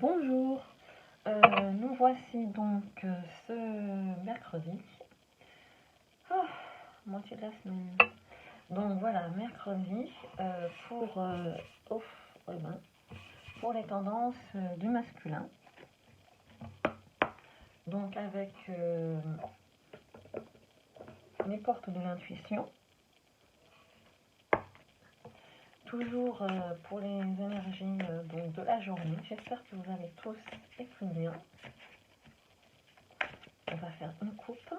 Bonjour, nous voici donc ce mercredi, ah, moitié de la semaine. Donc voilà, mercredi pour les tendances du masculin. Donc avec les portes de l'intuition. Toujours pour les énergies donc de la journée. J'espère que vous allez tous être bien. On va faire une coupe.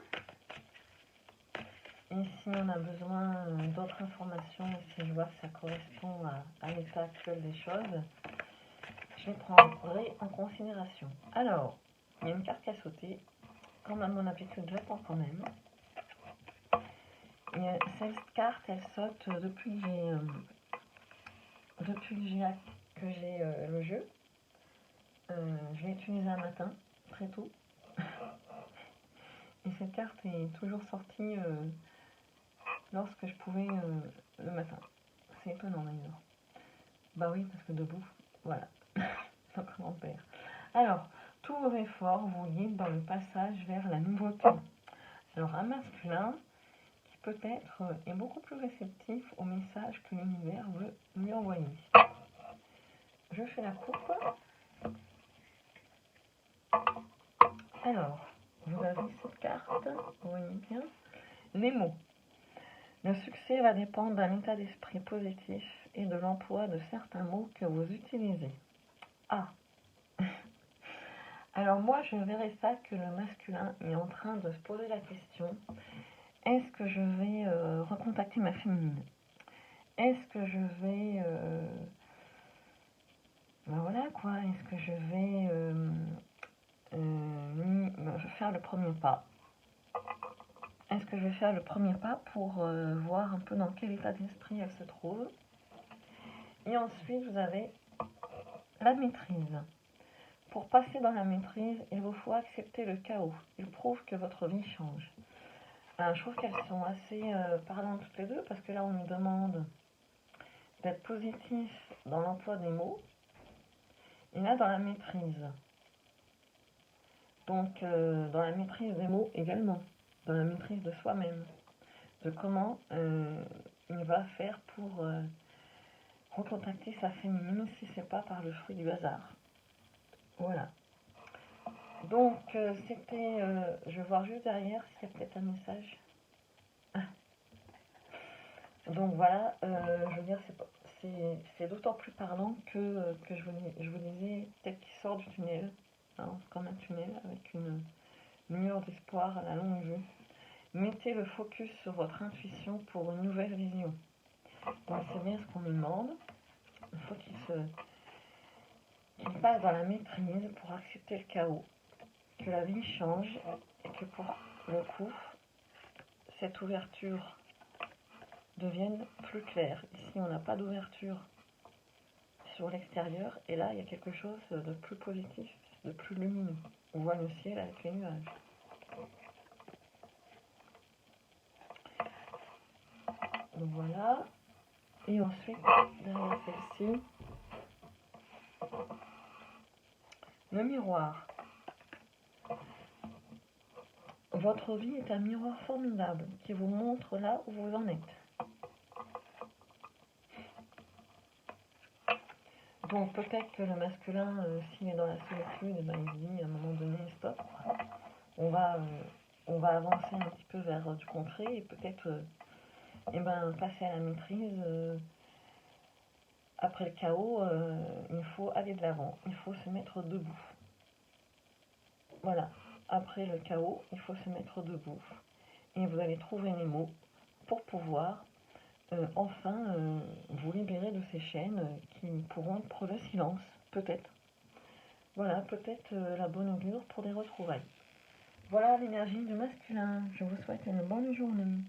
Et si on a besoin d'autres informations, si je vois que ça correspond à l'état actuel des choses, je les prendrai en considération. Alors, il y a une carte qui a sauté. Comme à mon habitude, j'attends quand même. Et cette carte, elle saute depuis que j'ai le jeu. Je l'ai utilisée un matin, très tôt. Et cette carte est toujours sortie lorsque je pouvais le matin. C'est étonnant d'ailleurs. Bah oui, parce que debout, voilà. Donc on perd. Alors, tous vos efforts vous guident dans le passage vers la nouveauté. Alors, un masculin qui peut-être est beaucoup plus réceptif au message que l'univers veut lui envoyer. Je fais la coupe. Alors, vous avez cette carte, vous voyez bien. Les mots. Le succès va dépendre d'un état d'esprit positif et de l'emploi de certains mots que vous utilisez. Ah. Alors moi, je verrais ça que le masculin est en train de se poser la question, est-ce que je vais recontacter ma féminine? Est-ce que je vais... ben voilà quoi, est-ce que je vais faire le premier pas? Est-ce que je vais faire le premier pas pour voir un peu dans quel état d'esprit elle se trouve? Et ensuite, vous avez la maîtrise. Pour passer dans la maîtrise, il vous faut accepter le chaos. Il prouve que votre vie change. Je trouve qu'elles sont assez parlantes toutes les deux, parce que là, on nous demande d'être positif dans l'emploi des mots, et là, dans la maîtrise. Donc, dans la maîtrise des mots également, dans la maîtrise de soi-même, de comment il va faire pour recontacter sa féminine si c'est pas par le fruit du hasard. Voilà. Donc, c'était, je vais voir juste derrière s'il y a peut-être un message. Donc voilà, je veux dire, c'est d'autant plus parlant que je vous disais, peut-être qu'il sort du tunnel, hein, comme un tunnel avec une lueur d'espoir à la longue vue. Mettez le focus sur votre intuition pour une nouvelle vision. Donc c'est bien ce qu'on nous demande. Il faut qu'il passe dans la maîtrise pour accepter le chaos, que la vie change et que pour le coup, cette ouverture devienne plus claire. Ici, on n'a pas d'ouverture sur l'extérieur, et là, il y a quelque chose de plus positif, de plus lumineux. On voit le ciel avec les nuages. Donc voilà. Et ensuite, derrière celle-ci, le miroir. Votre vie est un miroir formidable qui vous montre là où vous en êtes. Donc peut-être que le masculin, s'il est dans la solitude, il se dit à un moment donné, stop, on va avancer un petit peu vers du concret et peut-être passer à la maîtrise. Après le chaos, il faut aller de l'avant, il faut se mettre debout. Voilà, après le chaos, il faut se mettre debout. Et vous allez trouver les mots pour pouvoir enfin vous libérer de ces chaînes qui pourront être le silence, peut-être. Voilà, peut-être la bonne augure pour des retrouvailles. Voilà l'énergie du masculin. Je vous souhaite une bonne journée.